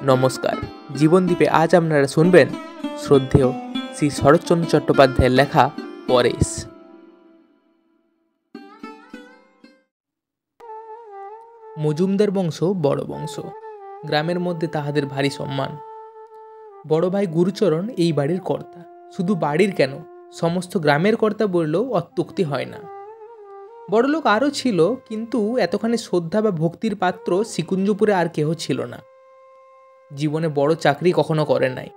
নমস্কার। জীবনদ্বীপে আজ আপনারা শুনবেন শ্রদ্ধেয় শ্রী শরৎচন্দ্র চট্টোপাধ্যায়ের লেখা পরেশ। মজুমদার বংশ বড় বংশ, গ্রামের মধ্যে তাহাদের ভারী সম্মান। বড় ভাই গুরুচরণ এই বাড়ির কর্তা, শুধু বাড়ির কেন সমস্ত গ্রামের কর্তা বললেও অত্যুক্তি হয় না। বড়লোক আরও ছিল, কিন্তু এতখানি শ্রদ্ধা বা ভক্তির পাত্র শ্রীকুঞ্জপুরে আর কেহ ছিল না। জীবনে বড় চাকরি কখনো করে নাই।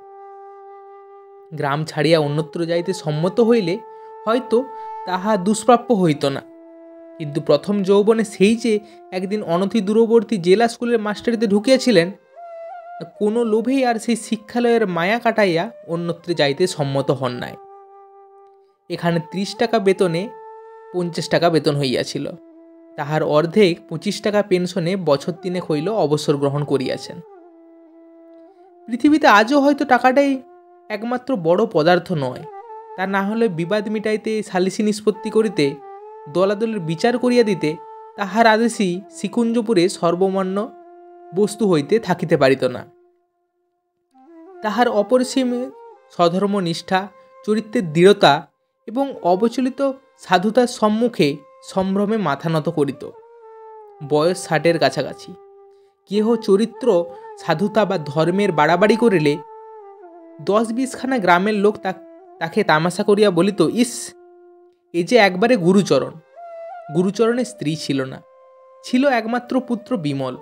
গ্রাম ছাড়িয়া অন্যত্র যাইতে সম্মত হইলে হয়তো তাহা দুষ্প্রাপ্য হইত না, কিন্তু প্রথম যৌবনে সেই যে একদিন অনতি দূরবর্তী জেলা স্কুলের মাস্টারিতে ঢুকিয়াছিলেন, কোনো লোভেই আর সেই শিক্ষালয়ের মায়া কাটাইয়া অন্যত্রে যাইতে সম্মত হন নাই। এখানে 30 টাকা বেতনে 50 টাকা বেতন হইয়াছিল, তাহার অর্ধেক 25 টাকা পেনশনে বছর 3 হইল অবসর গ্রহণ করিয়াছেন। পৃথিবীতে আজও হয়তো টাকাটাই একমাত্র বড় পদার্থ নয়, তা না হলে বিবাদ মিটাইতে, সালিসি নিষ্পত্তি করিতে, দলাদলের বিচার করিয়া দিতে তাহার আদেশই শ্রীকুঞ্জপুরে সর্বমান্য বস্তু হইতে থাকিতে পারিত না। তাহার অপরিসীম স্বধর্মনিষ্ঠা, চরিত্রের দৃঢ়তা এবং অবচলিত সাধুতার সম্মুখে সম্ভ্রমে মাথা নত করিত। বয়স 60-এর কাছাকাছি। কেহ চরিত্র, সাধুতা বা ধর্মের বাড়াবাড়ি করিলে 10-20 খানা গ্রামের লোক তাকে তামাশা করিয়া বলিত, ইস, এ যে একবারে গুরুচরণ। গুরুচরণের স্ত্রী ছিল না, ছিল একমাত্র পুত্র বিমল।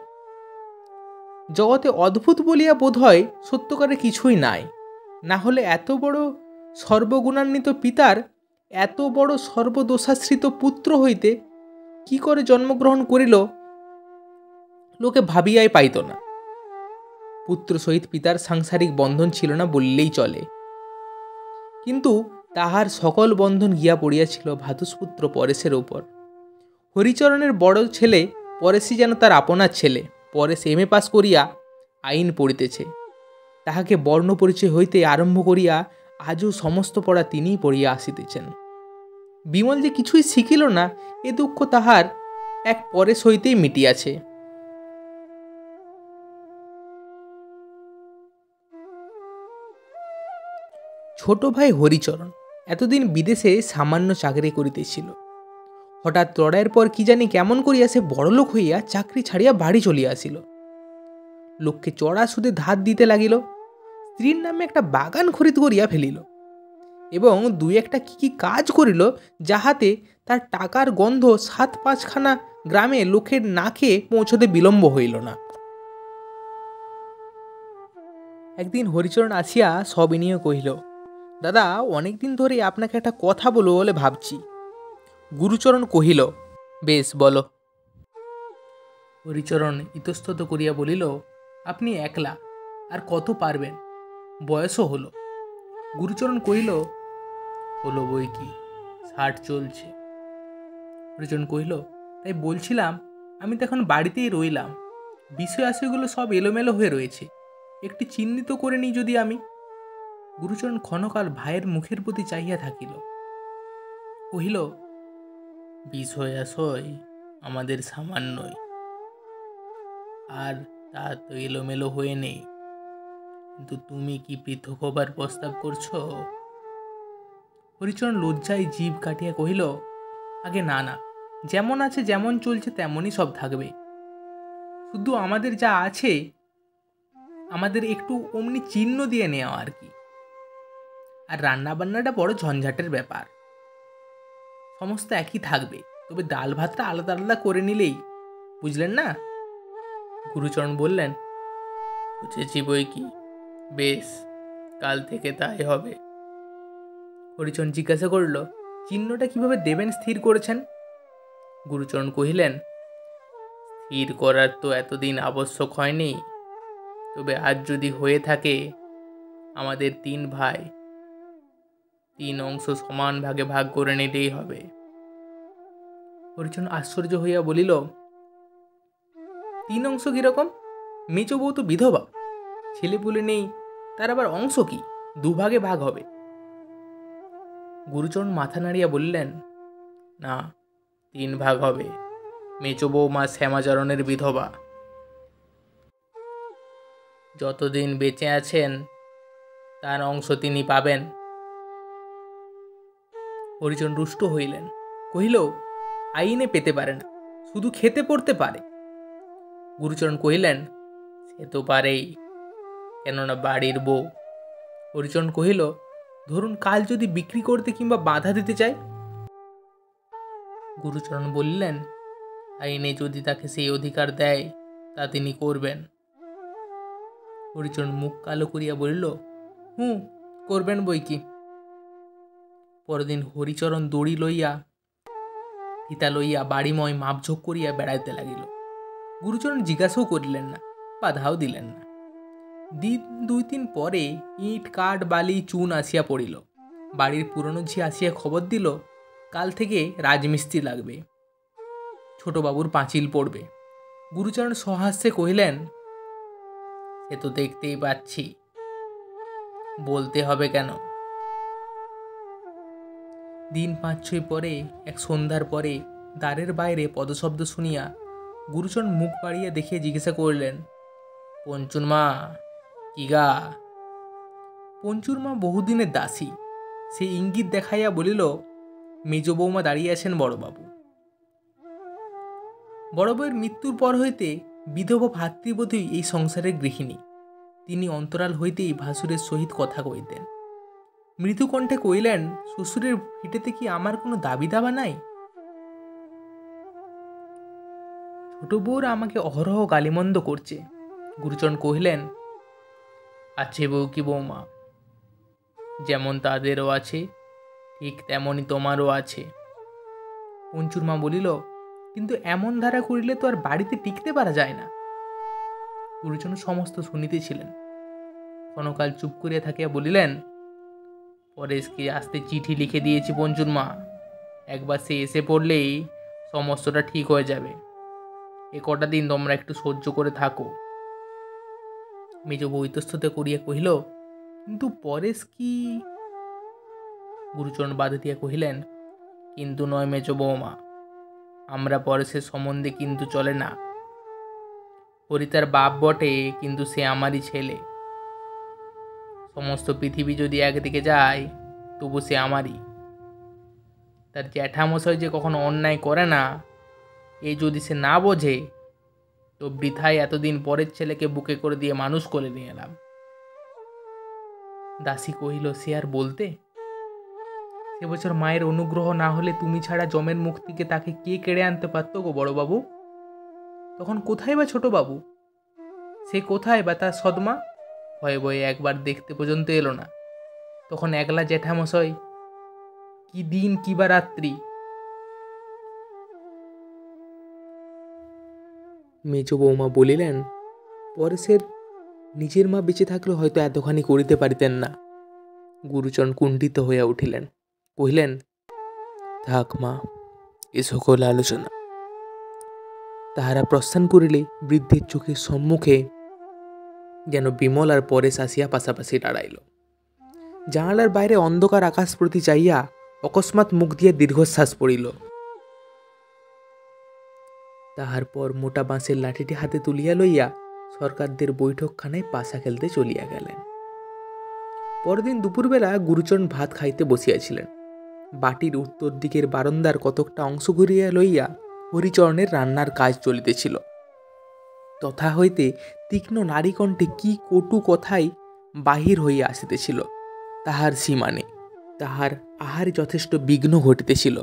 জগতে অদ্ভুত বলিয়া বোধ হয় সত্যকারে কিছুই নাই, না হলে এত বড় সর্বগুণান্বিত পিতার এত বড় সর্বদোষাশ্রিত পুত্র হইতে কি করে জন্মগ্রহণ করিল লোকে ভাবিয়াই পাইত না। পুত্র সহিত পিতার সাংসারিক বন্ধন ছিল না বললেই চলে, কিন্তু তাহার সকল বন্ধন গিয়া পড়িয়াছিল ভ্রাতুষ্পুত্র পরেশের ওপর। হরিচরণের বড় ছেলে পরেশই যেন তার আপনার ছেলে। পরেশ MA পাস করিয়া আইন পড়িতেছে। তাহাকে বর্ণ পরিচয় হইতে আরম্ভ করিয়া আজও সমস্ত পড়া তিনিই পড়িয়া আসিতেছেন। বিমল যে কিছুই শিখিল না, এ দুঃখ তাহার এক পরেশ হইতেই মিটিয়াছে। ছোট ভাই হরিচরণ এতদিন বিদেশে সামান্য চাকরি করিতেছিল। হঠাৎ লড়াইয়ের পর কি জানি কেমন করিয়া সে বড়লোক হইয়া চাকরি ছাড়িয়া বাড়ি চলিয়া আসিল। লোককে চড়া সুদে ধার দিতে লাগিল। স্ত্রীর নামে একটা বাগান খরিদ করিয়া ফেলিল এবং 2-একটা কি কাজ করিল, যাহাতে তার টাকার গন্ধ 7-5 খানা গ্রামে লোকের নাকে পৌঁছতে বিলম্ব হইল না। একদিন হরিচরণ আসিয়া সবিনয়ে কহিল, দাদা, অনেকদিন ধরে আপনাকে একটা কথা বলবো বলে ভাবছি। গুরুচরণ কহিল, বেশ, বলো। হরিচরণ ইতস্তত করিয়া বলিল, আপনি একলা, আর কত পারবেন, বয়সও হলো। গুরুচরণ কহিল, হলো বই কি, 60 চলছে। হরিচরণ কহিল, তাই বলছিলাম, আমি তো এখন বাড়িতেই রইলাম, বিষয় আশয়গুলো সব এলোমেলো হয়ে রয়েছে, একটি চিহ্নিত করে নিই যদি আমি। গুরুচরণ ক্ষণকাল ভাইয়ের মুখের প্রতি চাহিয়া থাকিল, কহিল, বিষয় আশয় আমাদের সামান্যই, আর তা তো এলোমেলো হয়ে নেই, কিন্তু তুমি কি পৃথক হবার প্রস্তাব করছো? হরিচরণ লজ্জায় জিভ কাটিয়া কহিল, আগে না না, যেমন আছে যেমন চলছে তেমনই সব থাকবে। শুধু আমাদের যা আছে আমাদের একটু অমনি চিহ্ন দিয়ে নেওয়া আর কি। আর রান্না বান্নাটা বড় ঝঞ্ঝাটের ব্যাপার, সমস্ত একই থাকবে, তবে ডাল ভাতটা আলাদা আলাদা করে নিলেই, বুঝলেন না? গুরুচরণ বললেন, বুঝেছি বই কি, বেশ, কাল থেকে তাই হবে। হরিচরণ জিজ্ঞাসা করল, চিহ্নটা কিভাবে দেবেন স্থির করেছেন? গুরুচরণ কহিলেন, স্থির করার তো এতদিন আবশ্যক হয়নি, তবে আজ যদি হয়ে থাকে, আমাদের 3 ভাই 3 অংশ সমান ভাগে ভাগ করে নিতেই হবে। হরিচরণ আশ্চর্য হইয়া বলিল, 3 অংশ কিরকম? মেজো বউ তো বিধবা, ছেলেপুলে নেই, তার আবার অংশ কি? 2 ভাগে ভাগ হবে। গুরুচরণ মাথা নাড়িয়া বললেন, না, 3 ভাগ হবে। মেজো বউ মা শ্যামাচরণের বিধবা। যতদিন বেঁচে আছেন তার অংশ তিনি পাবেন। হরিজন রুষ্ট হইলেন, কহিল, আইনে পেতে পারে না, শুধু খেতে পড়তে পারে। গুরুচরণ কহিলেন, সে তো পারেই, কেননা বাড়ির বউ। হরিচরণ কহিল, ধরুন কাল যদি বিক্রি করতে কিংবা বাধা দিতে চাই? গুরুচরণ বললেন, আইনে যদি তাকে সেই অধিকার দেয় তা তিনি করবেন। হরিচরণ মুখ কালো করিয়া বলিল, করবেন বই কি। পরদিন হরিচরণ দড়ি লইয়া ফিতা লইয়া বাড়িময় মাপঝোঁক করিয়া বেড়াইতে লাগিল। গুরুচরণ জিজ্ঞাসাও করিলেন না, বাধাও দিলেন না। দিন 2-3 পরে ইট কাঠ বালি চুন আসিয়া পড়িল। বাড়ির পুরনো ঝি আসিয়া খবর দিল, কাল থেকে রাজমিস্ত্রি লাগবে, ছোটবাবুর পাঁচিল পড়বে। গুরুচরণ সহাস্যে কহিলেন, সে তো দেখতেই পাচ্ছি, বলতে হবে কেন। দিন 5-6 পরে এক সন্ধ্যার পরে দ্বারের বাইরে পদশব্দ শুনিয়া গুরুচরণ মুখ বাড়িয়া দেখিয়া জিজ্ঞাসা করলেন, পঞ্চুর মা কি গা? পঞ্চুর মা বহুদিনের দাসী, সে ইঙ্গিত দেখাইয়া বলিল, মেজ বৌমা দাঁড়িয়ে আছেন বড়বাবু। বড় বউয়ের মৃত্যুর পর হইতে বিধবা ভাতৃবধূই এই সংসারের গৃহিণী। তিনি অন্তরাল হইতেই ভাসুরের সহিত কথা কইতেন। মৃদুকণ্ঠে কইলেন, শ্বশুরের ভিটেতে কি আমার কোনো দাবি দাবা নাই? ছোট বউরা আমাকে অহরহ গালিমন্দ করছে। গুরুচরণ কহিলেন, আছে বউ কি বৌমা, যেমন তাদেরও আছে ঠিক তেমনই তোমারও আছে। পঞ্চুর মা বলিল, কিন্তু এমন ধারা করিলে তো আর বাড়িতে টিকতে পারা যায় না। গুরুচরণ সমস্ত শুনিতেছিলেন। ক্ষণকাল চুপ করিয়া থাকিয়া বলিলেন, পরেশকে আসতে চিঠি লিখে দিয়েছি পঞ্চুর মা, একবার সে এসে পড়লেই সমস্তটা ঠিক হয়ে যাবে। এ কটা দিন তোমরা একটু সহ্য করে থাকো। মেজ বউ ইতস্তত করিয়া কহিল, কিন্তু পরেশ কি? গুরুচরণ বাধা দিয়া কহিলেন, কিন্তু নয় মেজ বৌমা, আমরা পরেশের সম্বন্ধে কিন্তু চলে না। হরি তার বাপ বটে, কিন্তু সে আমারই ছেলে। সমস্ত পৃথিবী যদি একদিকে যায় তবু সে আমারই। তার জ্যাঠামশাই যে কখনো অন্যায় করে না, এই যদি সে না বোঝে তো বৃথায় এতদিন পরের ছেলেকে বুকে করে দিয়ে মানুষ করে নিয়ে এলাম। দাসী কহিল, সে আর বলতে? সে বছর মায়ের অনুগ্রহ না হলে তুমি ছাড়া জমের মুখ থেকে তাকে কে কেড়ে আনতে পারত গো বড়বাবু? তখন কোথায় বা ছোট বাবু? সে কোথায় বা তার সদমা? ভয়ে ভয়ে একবার দেখতে পর্যন্ত এলো না। তখন একলা জ্যাঠামশাই, কি দিন কি বা রাত্রি। মেজ বৌমা বলিলেন, পরেশের নিজের মা বেঁচে থাকলে হয়তো এতখানি করিতে পারিতেন না। গুরুচরণ কুণ্ঠিত হইয়া উঠিলেন, কহিলেন, থাক মা, এ সকল আলোচনা। তাহারা প্রস্থান করিলে বৃদ্ধের চোখের সম্মুখে যেন বিমল আর পরেশ আসিয়া পাশাপাশি দাঁড়াইল। জানালার বাইরে অন্ধকার আকাশ প্রতি চাইয়া অকস্মাৎ মুখ দিয়া দীর্ঘশ্বাস পড়িল। তাহার পর মোটা বাঁশের লাঠিটি হাতে তুলিয়া লইয়া সরকারদের বৈঠকখানায় পাশা খেলতে চলিয়া গেলেন। পরদিন দুপুরবেলা গুরুচরণ ভাত খাইতে বসিয়াছিলেন। বাটির উত্তর দিকের বারান্দার কতকটা অংশ ঘুরিয়া লইয়া হরিচরণের রান্নার কাজ চলিতেছিল। তথা হইতে তীক্ষ্ণ নারীকণ্ঠে কি কটু কথাই বাহির হইয়া আসিতেছিল, তাহার সীমা নেই। তাহার আহারে যথেষ্ট বিঘ্ন ঘটিতেছিল।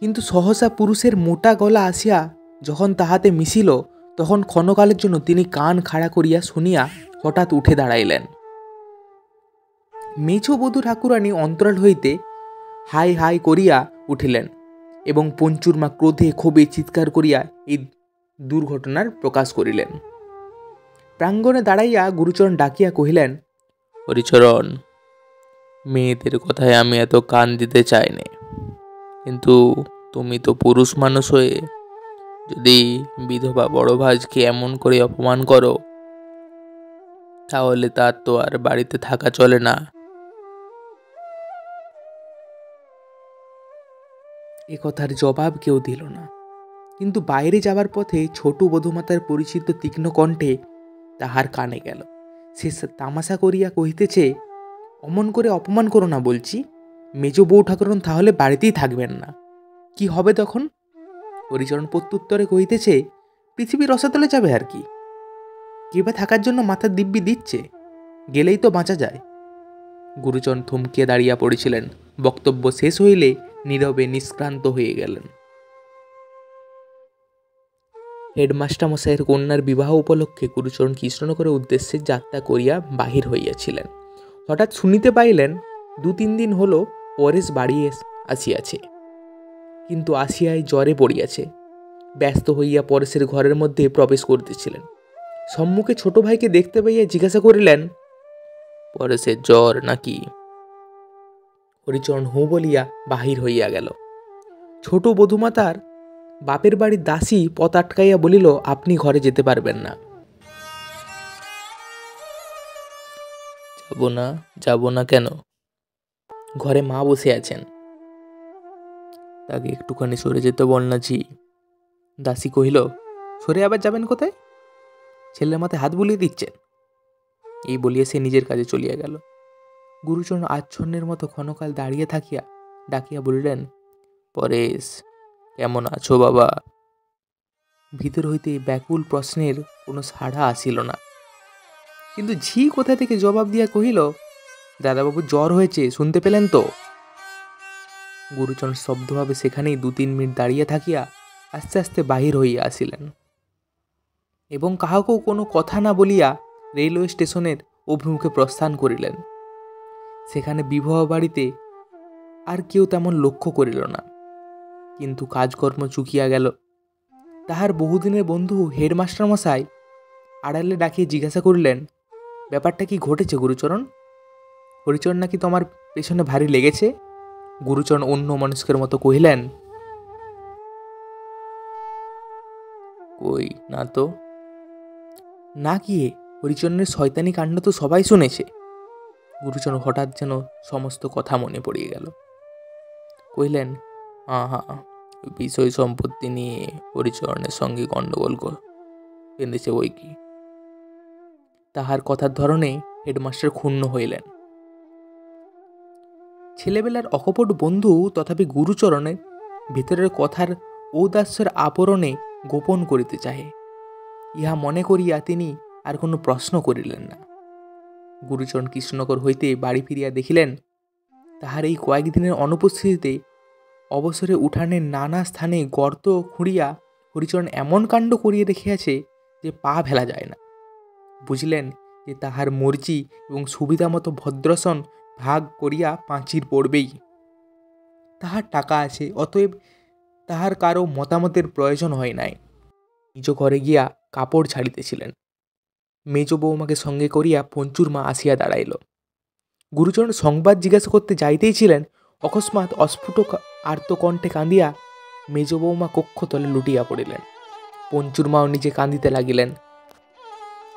কিন্তু সহসা পুরুষের মোটা গলা আসিয়া যখন তাহাতে মিশিল, তখন ক্ষণকালের জন্য তিনি কান খাড়া করিয়া শুনিয়া হঠাৎ উঠে দাঁড়াইলেন। মেজ বধূ ঠাকুরানী অন্তরাল হইতে হাই হাই করিয়া উঠিলেন এবং পঞ্চুর মা ক্রোধে ক্ষোভে চিৎকার করিয়া এই দুর্ঘটনার প্রকাশ করিলেন। প্রাঙ্গণে দাঁড়াইয়া গুরুচরণ ডাকিয়া কহিলেন, হরিচরণ, মেয়েদের কথায় আমি এত কান দিতে চাই না, কিন্তু তুমি তো পুরুষ মানুষ হয়ে যদি বিধবা বড় ভাজকে এমন করে অপমান করো, তাহলে তার তো আর বাড়িতে থাকা চলে না। এ কথার জবাব কেউ দিল না, কিন্তু বাইরে যাবার পথে ছোট বধূমাতার পরিচিত তীক্ষ্ণ কণ্ঠে তাহার কানে গেল, সে তামাশা করিয়া কহিতেছে, অমন করে অপমান করো না বলছি। মেজ বউ ঠাকুরন তাহলে বাড়িতেই থাকবেন না, কি হবে তখন? হরিচরণ প্রত্যুত্তরে কহিতেছে, পৃথিবীর রসাতলে যাবে আর কি, কিবা থাকার জন্য মাথার দিব্যি দিচ্ছে, গেলেই তো বাঁচা যায়। গুরুচরণ থমকিয়ে দাঁড়িয়া পড়েছিলেন। বক্তব্য শেষ হইলে নীরবে নিষ্ক্রান্ত হয়ে গেলেন। হেডমাস্টার মশাইয়ের কন্যার বিবাহ উপলক্ষে গুরুচরণ কৃষ্ণনগরের উদ্দেশ্যে যাত্রা করিয়া বাহির হইয়াছিলেন। হঠাৎ শুনিতে পাইলেন 2-3 দিন হল পরেশ বাড়ি আসিয়াছে, কিন্তু আসিয়ায় জ্বরে পড়িয়াছে। ব্যস্ত হইয়া পরেশের ঘরের মধ্যে প্রবেশ করিতেছিলেন। সম্মুখে ছোট ভাইকে দেখতে পাইয়া জিজ্ঞাসা করিলেন, পরেশের জ্বর নাকি? হরিচরণ হু বলিয়া বাহির হইয়া গেল। ছোট বধূমাতার বাপের বাড়ির দাসী পথ আটকাইয়া বলিল, আপনি ঘরে যেতে পারবেন না। যাব না কেন? ঘরে মা বসে আছেন, তাকে একটুখানি সরে যেতে বল না জি। দাসী কহিল, সরে আবার যাবেন কোথায়? ছেলের মাথায় হাত বুলিয়ে দিচ্ছেন। এই বলিয়া সে নিজের কাজে চলিয়া গেল। গুরুচরণ আচ্ছন্নের মতো ক্ষণকাল দাঁড়িয়ে থাকিয়া ডাকিয়া বলিলেন, পরেশ, কেমন আছো বাবা? ভিতর হইতে ব্যাকুল প্রশ্নের কোনো সাড়া আসিল না, কিন্তু ঝি কোথা থেকে জবাব দিয়া কহিল, দাদাবাবু জ্বর হয়েছে, শুনতে পেলেন তো? গুরুচরণ স্তব্ধভাবে সেখানেই 2-3 মিনিট দাঁড়িয়ে থাকিয়া আস্তে আস্তে বাহির হইয়া আসিলেন এবং কাহাকেও কোনো কথা না বলিয়া রেলওয়ে স্টেশনের অভিমুখে প্রস্থান করিলেন। সেখানে বিবাহ বাড়িতে আর কেউ তেমন লক্ষ্য করিল না, কিন্তু কাজকর্ম চুকিয়া গেল। তাহার বহুদিনের বন্ধু হেডমাস্টার মশাই আড়ালে ডাকিয়ে জিজ্ঞাসা করিলেন, ব্যাপারটা কি ঘটেছে গুরুচরণ? হরিচরণ নাকি তোমার পেছনে ভারী লেগেছে? গুরুচরণ অন্য মানুষের মতো কহিলেন, কই না তো। না গিয়ে হরিচরণের শয়তানি কাণ্ড তো সবাই শুনেছে। গুরুচরণ হঠাৎ যেন সমস্ত কথা মনে পড়িয়ে গেল। কহিলেন, বিষয় সম্পত্তি নিয়ে হরিচরণের সঙ্গে গণ্ডগোল বেঁধেছে বই কি। তাহার কথার ধরনে হেডমাস্টার ক্ষুণ্ণ হইলেন। ছেলেবেলার অকপট বন্ধু তথাপি গুরুচরণের ভিতরের কথার ঔদাস্যের আবরণে গোপন করিতে চাহে, ইহা মনে করিয়া তিনি আর কোনো প্রশ্ন করিলেন না। গুরুচরণ কৃষ্ণনগর হইতে বাড়ি ফিরিয়া দেখিলেন, তাহার এই কয়েকদিনের অনুপস্থিতিতে অবসরে উঠানের নানা স্থানে গর্ত খুঁড়িয়া হরিচরণ এমন কাণ্ড করিয়া রেখিয়াছে যে পা ফেলা যায় না। বুঝলেন যে তাহার মর্জি এবং সুবিধা মতো ভদ্রাসন ভাগ করিয়া পাঁচির পড়বেই। তাহার টাকা আছে, অতএব তাহার কারো মতামতের প্রয়োজন হয় নাই। নিজ ঘরে গিয়া কাপড় ছাড়িতেছিলেন। মেজ বৌমাকে সঙ্গে করিয়া পঞ্চুর মা আসিয়া দাঁড়াইল। গুরুচরণ সংবাদ জিজ্ঞাসা করতে যাইতেই ছিলেন, অকস্মাৎ অস্ফুট আর্তকণ্ঠে কাঁদিয়া মেজ বৌমা কক্ষতলে লুটিয়া পড়িলেন। পঞ্চুর মাও নিজে কাঁদিতে লাগিলেন।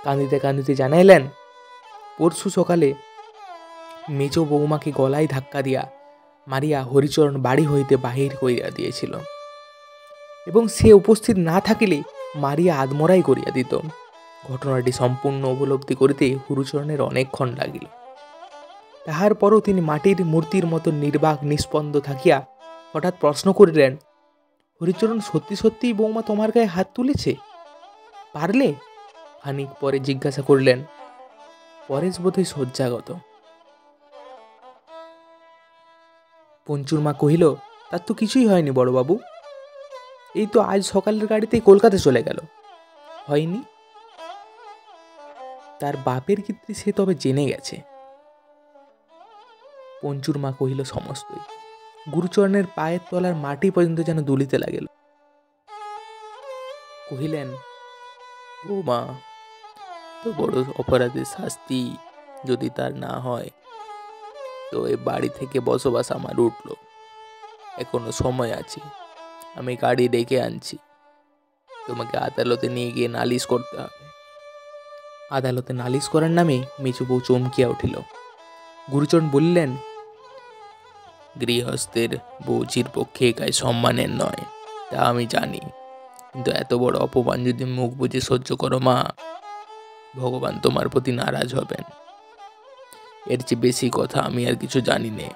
কাঁদিতে কাঁদিতে জানাইলেন, পরশু সকালে মেজ বৌমাকে গলায় ধাক্কা দিয়া মারিয়া হরিচরণ বাড়ি হইতে বাহির করিয়া দিয়েছিল এবং সে উপস্থিত না থাকিলে মারিয়া আদমরাই করিয়া দিত। ঘটনাটি সম্পূর্ণ উপলব্ধি করিতে হরিচরণের অনেকক্ষণ লাগিল। তাহার পরও তিনি মাটির মূর্তির মতো নির্বাক নিস্পন্দ থাকিয়া হঠাৎ প্রশ্ন করিলেন, হরিচরণ সত্যি সত্যিই বৌমা তোমার গায়ে হাত তুলেছে? পারলে? খানিক পরে জিজ্ঞাসা করিলেন, পরেশ বোধহয় শয্যাগত। পঞ্চুর মা কহিল, তার তো কিছুই হয়নি বড়বাবু, এই তো আজ সকালের গাড়িতেই কলকাতা চলে গেল। হয়নি? তার বাপের কীর্তি সে তবে জেনে গেছে। পঞ্চুর মা কহিল, সমস্তই। গুরুচরণের পায়ের তলার মাটি পর্যন্ত যেন দুলিতে লাগিল। কহিলেন, বৌমা, তো বড় অপরাধের শাস্তি যদি তার না হয় তো এ বাড়ি থেকে বসবাস আমার উঠল। এখনো সময় আছে, আমি গাড়ি ডেকে আনছি, তোমাকে আদালতে নিয়ে গিয়ে নালিশ করতে হবে। আদালতে নালিশ করার নামে মেজো বউ চমকিয়া উঠিল। গুরুচরণ বললেন, গৃহস্থের বৌচির পক্ষে গায়ে সম্মানের নয়, তা আমি জানি, কিন্তু এত বড় অপমান যদি মুখ বুঝে সহ্য করো মা, ভগবান তোমার প্রতি নারাজ হবেন। এর চেয়ে বেশি কথা আমি আর কিছু জানি নে।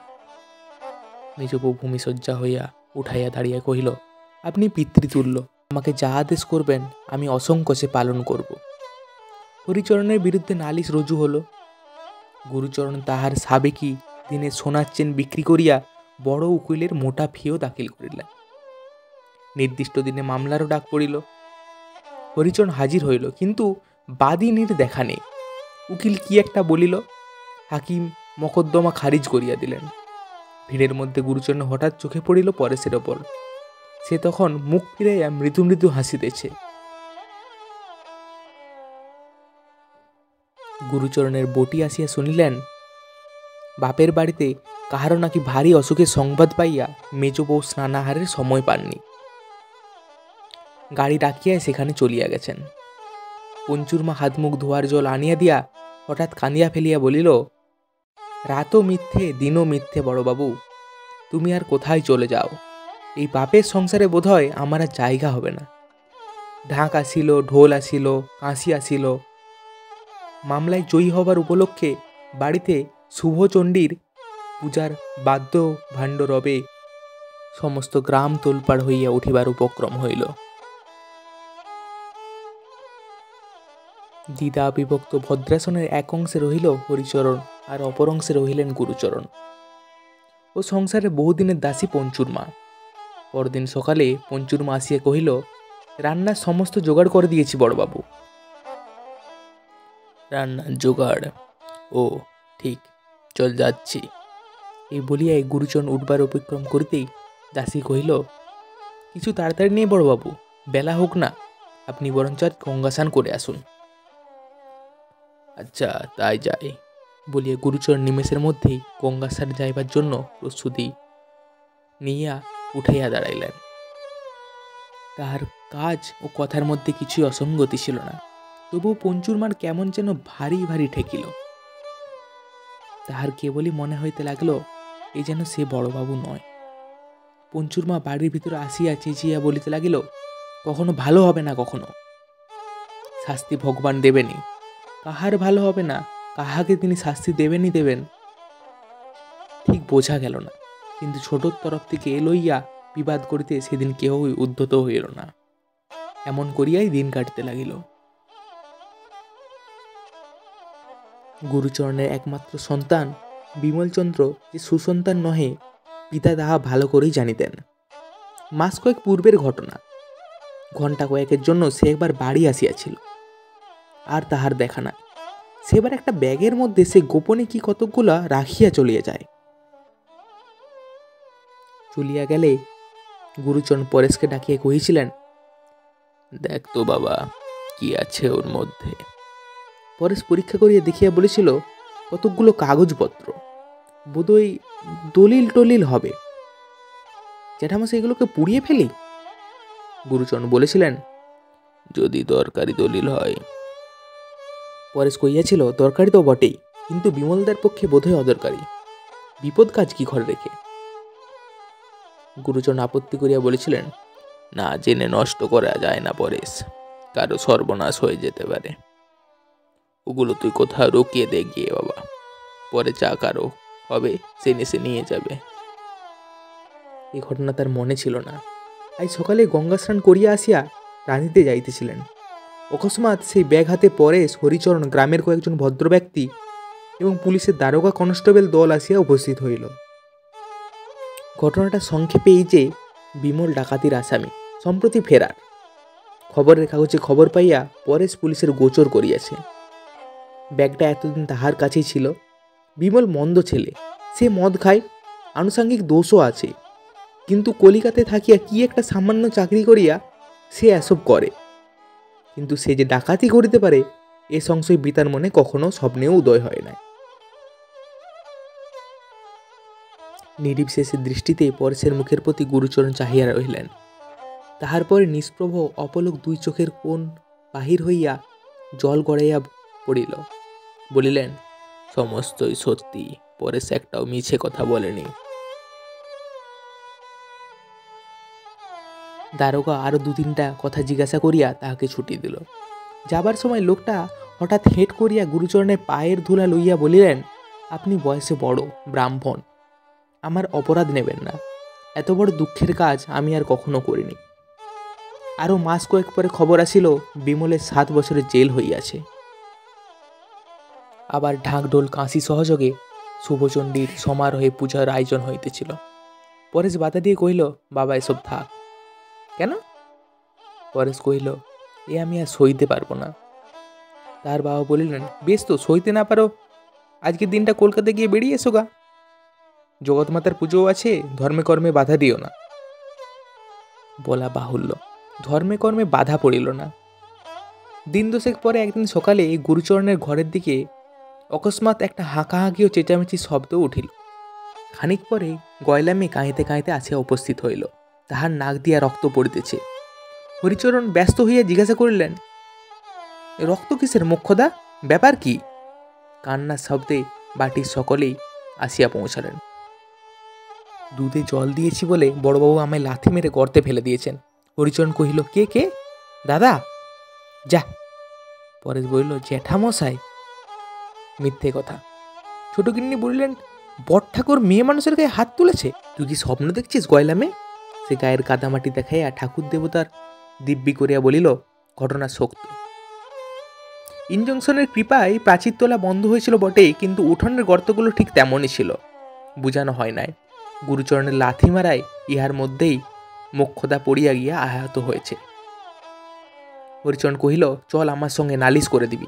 মেজবউ ভূমিশয্যা হইয়া উঠাইয়া দাঁড়িয়ে কহিল, আপনি পিতৃতুল্য, আমাকে যা আদেশ করবেন আমি অসংকোচে পালন করব। হরিচরণের বিরুদ্ধে নালিশ রুজু হল। গুরুচরণ তাহার সাবেকি দিনে সোনার চেন বিক্রি করিয়া বড় উকিলের মোটা ফিও দাখিল করিলেন। নির্দিষ্ট দিনে মামলারও ডাক পড়িল। হরিচরণ হাজির হইল, কিন্তু বাদিনীর দেখা নেই। উকিল কি একটা বলিল, হাকিম মকদ্দমা খারিজ করিয়া দিলেন। ভিড়ের মধ্যে গুরুচরণ হঠাৎ চোখে পড়িল পরেশের ওপর। সে তখন মুখ ফিরাইয়া মৃদু মৃদু হাসিতেছে। গুরুচরণের বটি আসিয়া শুনিলেন, বাপের বাড়িতে কাহারও নাকি ভারী অসুখের সংবাদ পাইয়া মেজ বউ স্নানাহারের সময় পাননি। গাড়ি ডাকিয়া সেখানে চলিয়া গেছেন। পঞ্চুর মা হাত মুখ ধোয়ার জল আনিয়া দিয়া হঠাৎ কাঁদিয়া ফেলিয়া বলিল, রাতও মিথ্যে দিনও মিথ্যে বড়বাবু, তুমি আর কোথায় চলে যাও? এই বাপের সংসারে বোধহয় আমার আর জায়গা হবে না। ঢাক আসিল, ঢোল আসিল, কাঁসি আসিল। মামলায় জয়ী হবার উপলক্ষে বাড়িতে শুভচণ্ডীর পূজার বাদ্য ভাণ্ড রবে সমস্ত গ্রাম তোলপাড় হইয়া উঠিবার উপক্রম হইল। দ্বিধা বিভক্ত ভদ্রাসনের এক অংশে রহিল হরিচরণ, আর অপর অংশে রহিলেন গুরুচরণ ও সংসারে বহুদিনের দাসী পঞ্চুর মা। পরদিন সকালে পঞ্চুর মা আসিয়া কহিল, রান্নার সমস্ত জোগাড় করে দিয়েছি বড়বাবু। রান্নার জোগাড়? ও ঠিক, চল যাচ্ছি। এই বলিয়াই গুরুচরণ উঠবার উপক্রম করিতেই দাসী কহিল, কিছু তাড়াতাড়ি নেই বড়বাবু, বেলা হোক না, আপনি বরঞ্চ গঙ্গা স্নান করে আসুন। আচ্ছা তাই যাই, বলিয়া গুরুচরণ নিমেষের মধ্যেই গঙ্গা স্নান যাইবার জন্য প্রস্তুতি নিয়া উঠাইয়া দাঁড়াইলেন। তাহার কাজ ও কথার মধ্যে কিছুই অসঙ্গতি ছিল না, তবুও পঞ্চুর মার কেমন যেন ভারী ভারী ঠেকিল। তাহার কেবলই মনে হইতে লাগল, এই যেন সে বড়বাবু নয়। পঞ্চুর মা বাড়ির ভিতরে আসিয়া চেঁচিয়া বলিতে লাগিল, কখনো ভালো হবে না, কখনো শাস্তি ভগবান দেবেনি। কাহার ভালো হবে না, কাহাকে তিনি শাস্তি দেবেনই দেবেন, ঠিক বোঝা গেল না। কিন্তু ছোটর তরফ থেকে এ লইয়া বিবাদ করিতে সেদিন কেহই উদ্ধত হইল না। এমন করিয়াই দিন কাটিতে লাগিল। গুরুচরণের একমাত্র সন্তান বিমলচন্দ্র যে সুসন্তান নহে, পিতা তাহা ভালো করেই জানিতেন। মাস কয়েক পূর্বের ঘটনা। ঘণ্টা কয়েকের জন্য সে একবার বাড়ি আসিয়াছিল, আর তাহার দেখা নাই। সেবার একটা ব্যাগের মধ্যে সে গোপনে কি কতকগুলা রাখিয়া চলিয়া যায়। চলিয়া গেলে গুরুচরণ পরেশকে ডাকিয়া কহিছিলেন, দেখ তো বাবা, কি আছে ওর মধ্যে। পরেশ পরীক্ষা করিয়া দেখিয়া বলেছিল, কতকগুলো কাগজপত্র, বোধহয় দলিল টলিল হবে। জ্যাঠামশাই এগুলোকে পুড়িয়ে ফেলি? গুরুচরণ বলেছিলেন, যদি দরকারি দলিল হয়। পরেশ কইয়াছিল, দরকারি তো বটেই, কিন্তু বিমলদার পক্ষে বোধহয় অদরকারি। বিপদ কাজ কি ঘরে রেখে? গুরুচরণ আপত্তি করিয়া বলেছিলেন, না জেনে নষ্ট করা যায় না পরেশ, কারো সর্বনাশ হয়ে যেতে পারে। ওগুলো তুই কোথাও রকিয়ে দে গিয়ে বাবা, পরে যা কারো হবে সে নেশে নিয়ে যাবে। এই ঘটনা তার মনে ছিল না। আজ সকালে গঙ্গা স্নান করিয়া আসিয়া রাঁধিতে যাইতেছিলেন। অকস্মাৎ সেই ব্যাগ হাতে পরেশ, হরিচরণ, গ্রামের কয়েকজন ভদ্র ব্যক্তি এবং পুলিশের দারোগা কনস্টেবল দল আসিয়া উপস্থিত হইল। ঘটনাটা সংক্ষেপে এই যে, বিমল ডাকাতির আসামি, সম্প্রতি ফেরার। খবরের কাগজে খবর পাইয়া পরেশ পুলিশের গোচর করিয়াছে। ব্যাগটা এতদিন তাহার কাছেই ছিল। বিমল মন্দ ছেলে, সে মদ খায়, আনুষাঙ্গিক দোষও আছে, কিন্তু কলিকাতায় থাকিয়া কি একটা সামান্য চাকরি করিয়া সে এসব করে। কিন্তু সে যে ডাকাতি করিতে পারে, এ সংশয় পিতার মনে কখনো স্বপ্নেও উদয় হয় না। নির্বিশেষের দৃষ্টিতে পরেশের মুখের প্রতি গুরুচরণ চাহিয়া রহিলেন। তাহার পরে নিষ্প্রভ অপলক দুই চোখের কোণ বাহির হইয়া জল গড়াইয়া পড়িল। বলিলেন, সমস্তই সত্যি, পরেশ একটাও মিছে কথা বলেনি। দারোগা আরো দু তিনটা কথা জিজ্ঞাসা করিয়া তাহাকে ছুটি দিল। যাবার সময় লোকটা হঠাৎ হেট করিয়া গুরুচরণের পায়ের ধুলা লইয়া বলিলেন, আপনি বয়সে বড়, ব্রাহ্মণ, আমার অপরাধ নেবেন না। এত বড় দুঃখের কাজ আমি আর কখনো করিনি। আরও মাস কয়েক পরে খবর আসিল বিমলের 7 বছরের জেল হইয়াছে। আবার ঢাকঢোল কাঁসি সহযোগে শুভচণ্ডীর সমারোহে পূজার আয়োজন হইতেছিল। পরেশ বাধা দিয়ে কহিল, বাবা এসব থাক। কেন? পরেশ কহিল, এ আমি আর সইতে পারবো না। তার বাবা বলিলেন, বেশ তো, সইতে না পারো আজকের দিনটা কলকাতা গিয়ে বেরিয়ে এসো গা। জগৎমাতার পুজোও আছে, ধর্মে কর্মে বাধা দিও না। বলা বাহুল্য, ধর্মে কর্মে বাধা পড়িল না। দিন দোষেক পরে একদিন সকালে গুরুচরণের ঘরের দিকে অকস্মাৎ একটা হাঁকাহাঁকি ও চেঁচামেচি শব্দ উঠিল। খানিক পরে গয়লা মেয়ে কাঁহিতে কাঁহিতে আসিয়া উপস্থিত হইল। তাহার নাক দিয়া রক্ত পড়িতেছে। হরিচরণ ব্যস্ত হইয়া জিজ্ঞাসা করিলেন, রক্ত কিসের মোক্ষদা, ব্যাপার কি? কান্নার শব্দে বাটির সকলেই আসিয়া পৌঁছালেন। দুধে জল দিয়েছি বলে বড়বাবু আমায় লাথি মেরে গর্তে ফেলে দিয়েছেন। হরিচরণ কহিল, কে কে? দাদা? যা। পরেশ বলিল, জ্যাঠামশাই। মিথ্যে কথা। ছোটগিন্নি বলিলেন, বট ঠাকুর মেয়ে মানুষের গায়ে হাত তুলেছে? তুই কি স্বপ্ন দেখছিস গয়লা মেয়ে? সে গায়ের কাদামাটি দেখাইয়া ঠাকুর দেবতার দিব্যি করিয়া বলিল, ঘটনা সত্য। ইনজংশনের কৃপায় প্রাচীর তোলা বন্ধ হয়েছিল বটে, কিন্তু উঠোনের গর্তগুলো ঠিক তেমনই ছিল। বুঝানো হয় নাই। গুরুচরণের লাথি মারায় ইহার মধ্যেই মোক্ষদা পড়িয়া গিয়া আহত হয়েছে। হরিচরণ কহিল, চল আমার সঙ্গে নালিশ করে দিবি।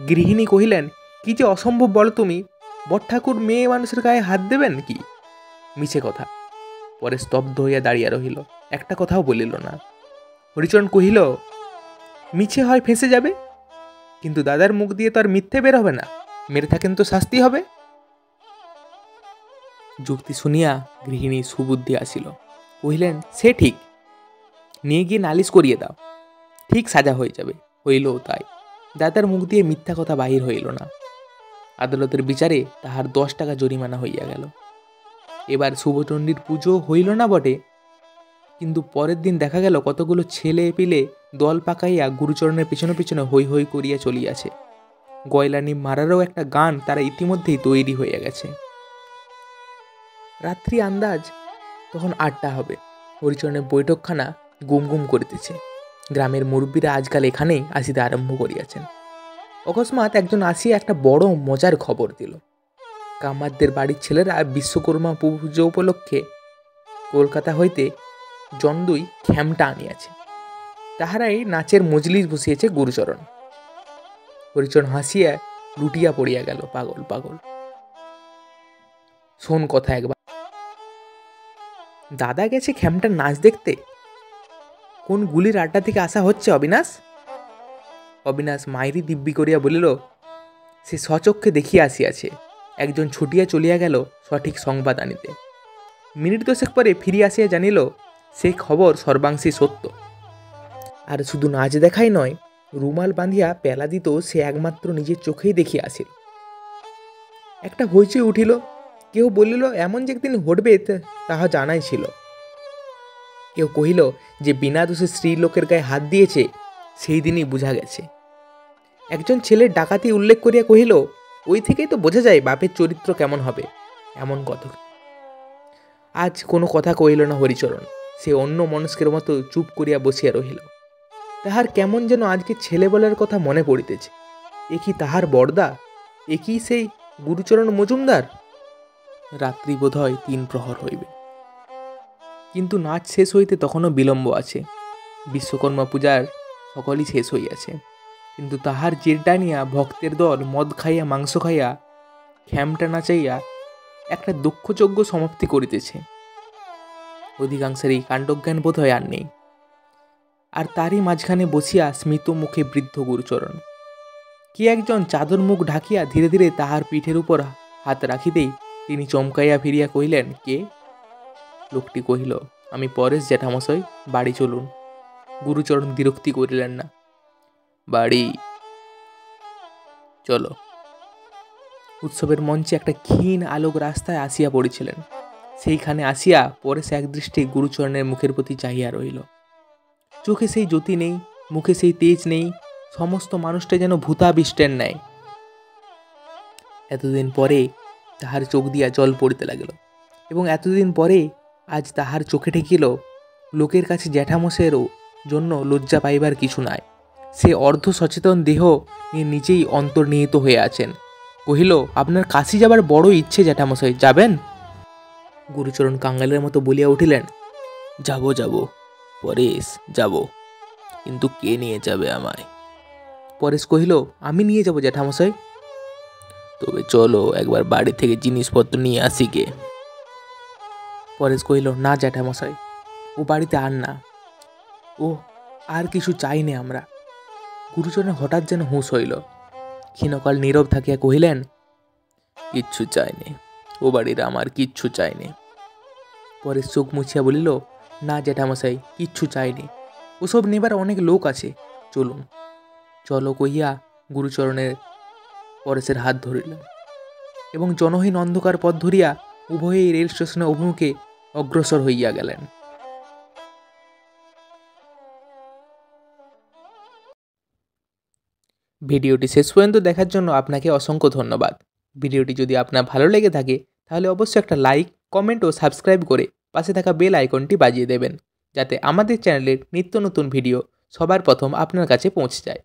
গৃহিণী কহিলেন, কি যে অসম্ভব বলো তুমি, বট ঠাকুর মেয়ে মানুষের গায়ে হাত দেবেন কি? মিছে কথা। পরে স্তব্ধ হইয়া দাঁড়িয়ে রহিল, একটা কথাও বলিল না। হরিচরণ কহিল, মিছে হয় ফেঁসে যাবে, কিন্তু দাদার মুখ দিয়ে তো আর মিথ্যে বের হবে না। মেরে থাকেন তো শাস্তি হবে। যুক্তি শুনিয়া গৃহিণী সুবুদ্ধি আসিল। কহিলেন, সে ঠিক, নিয়ে গিয়ে নালিশ করিয়ে দাও, ঠিক সাজা হয়ে যাবে। হইলও তাই। দাদার মুখ দিয়ে মিথ্যা কথা বাহির হইল না। আদালতের বিচারে তাহার 10 টাকা জরিমানা হইয়া গেল। এবার শুভচণ্ডীর পুজো হইল না বটে, কিন্তু পরের দিন দেখা গেল কতগুলো ছেলে পিলে দল পাকাইয়া গুরুচরণের পিছনে পিছনে হৈ হৈ করিয়া চলিয়াছে। গয়লানি মারারও একটা গান তারা ইতিমধ্যেই তৈরি হইয়া গেছে। রাত্রি আন্দাজ তখন 8টা হবে। হরিচরণের বৈঠকখানা গুম গুম করিতেছে। গ্রামের মুরব্বীরা আজকাল এখানেই আসিতে আরম্ভ করিয়াছেন। অকস্মাৎ একজন আসিয়া একটা বড় মজার খবর দিল। কামারদের বাড়ির ছেলেরা বিশ্বকর্মা পুজো উপলক্ষে কলকাতা হইতে জন্দুই খ্যামটা আনিয়াছে। তাহারাই নাচের মজলিস বসিয়েছে গুরুচরণ। হরিচরণ হাসিয়া লুটিয়া পড়িয়া গেল, পাগল পাগল। শোন কথা একবার। দাদা গেছে খ্যামটার নাচ দেখতে? কোন গুলির আড্ডা থেকে আসা হচ্ছে অবিনাশ? অবিনাশ মাইরি দিব্যি করিয়া বলিল, সে স্বচক্ষে দেখিয়া আসিয়াছে। একজন ছুটিয়া চলিয়া গেল সঠিক সংবাদ আনিতে। মিনিট দশেক পরে ফিরিয়া আসিয়া জানিল সে খবর সর্বাংশে সত্য। আর শুধু নাচ দেখাই নয়, রুমাল বাঁধিয়া পেলা দিত সে একমাত্র নিজের চোখেই দেখিয়া আসিল। একটা হইচই উঠিল। কেউ বলিল, এমন যে একদিন ঘটবে তাহা জানাই ছিল। কেউ কহিল যে বিনা দোষে স্ত্রীলোকের গায়ে হাত দিয়েছে, সেই দিনই বোঝা গেছে। একজন ছেলের ডাকাতি উল্লেখ করিয়া কহিল, ওই থেকেই তো বোঝা যায় বাপের চরিত্র কেমন হবে। এমন কথা আজ কোনো কথা কহিল না হরিচরণ। সে অন্য মনস্কের মতো চুপ করিয়া বসিয়া রহিল। তাহার কেমন যেন আজকে ছেলেবেলার কথা মনে পড়িতেছে। এ কি তাহার বড়দা? এ কি সেই গুরুচরণ মজুমদার? রাত্রি বোধ হয় 3 প্রহর হইবে। কিন্তু নাচ শেষ হইতে তখনও বিলম্ব আছে। বিশ্বকর্মা পূজার সকলই শেষ হইয়াছে, কিন্তু তাহার জের টানিয়া ভক্তের দল মদ খাইয়া মাংস খাইয়া খ্যামটা নাচাইয়া একটা দুঃখযোগ্য সমাপ্তি করিতেছে। অধিকাংশেরই কাণ্ডজ্ঞান বোধ হয় আর নেই। আর তারই মাঝখানে বসিয়া স্মিত মুখে বৃদ্ধ গুরুচরণ। কি একজন চাদর মুখ ঢাকিয়া ধীরে ধীরে তাহার পিঠের উপর হাত রাখিতেই তিনি চমকাইয়া ফিরিয়া কহিলেন, কে? লোকটি কহিল, আমি পরেশ জ্যাঠামশাই, বাড়ি চলুন। গুরুচরণ বিরক্তি করিলেন না। বাড়ি চলো। উৎসবের মঞ্চে একটা ক্ষীণ আলোক রাস্তায় আসিয়া পড়েছিলেন। সেইখানে আসিয়া পরেশ একদৃষ্টে গুরুচরণের মুখের প্রতি চাহিয়া রহিল। চোখে সেই জ্যোতি নেই, মুখে সেই তেজ নেই, সমস্ত মানুষটা যেন ভূতাবিষ্টের ন্যায়। এতদিন পরে তাহার চোখ দিয়া জল পড়িতে লাগিল, এবং এতদিন পরে আজ তাহার চোখে ঠেকিল লোকের কাছে জ্যাঠামশাইয়েরও জন্য লজ্জা পাইবার কিছু নাই। সে অর্ধ সচেতন দেহ নিয়ে নিজেই অন্তর্নিহিত হয়ে আছেন। কহিল, আপনার কাশি যাবার বড় ইচ্ছে জ্যাঠামশাই, যাবেন? গুরুচরণ কাঙ্গালের মতো বলিয়া উঠিলেন, যাব যাব পরেশ, যাব, কিন্তু কে নিয়ে যাবে আমায়? পরেশ কহিল, আমি নিয়ে যাব জ্যাঠামশাই। তবে চলো একবার বাড়ি থেকে জিনিসপত্র নিয়ে আসি গে। পরেশ কহিল, না জ্যাঠামশাই, ও বাড়িতে আর না, ও আর কিছু চাই নে আমরা। গুরুচরণের হঠাৎ যেন হুঁশ হইল। ক্ষীণকাল নীরব থাকিয়া কহিলেন, কিচ্ছু চাইনি, ও বাড়ির আমার কিচ্ছু চাইনি। পরেশ চোখ মুছিয়া বলিল, না জ্যাঠামশাই, কিচ্ছু চাইনি, ওসব নেবার অনেক লোক আছে, চলুন। চলো কহিয়া গুরুচরণের পরেশের হাত ধরিলেন, এবং জনহীন অন্ধকার পথ ধরিয়া উভয়েই রেল স্টেশনের অভিমুখে অগ্রসর হইয়া গেলেন। ভিডিওটি শেষ পর্যন্ত দেখার জন্য আপনাকে অসংখ্য ধন্যবাদ। ভিডিওটি যদি আপনার ভালো লেগে থাকে তাহলে অবশ্যই একটা লাইক, কমেন্ট ও সাবস্ক্রাইব করে পাশে থাকা বেল আইকনটি বাজিয়ে দেবেন, যাতে আমাদের চ্যানেলের নিত্য নতুন ভিডিও সবার প্রথম আপনার কাছে পৌঁছে যায়।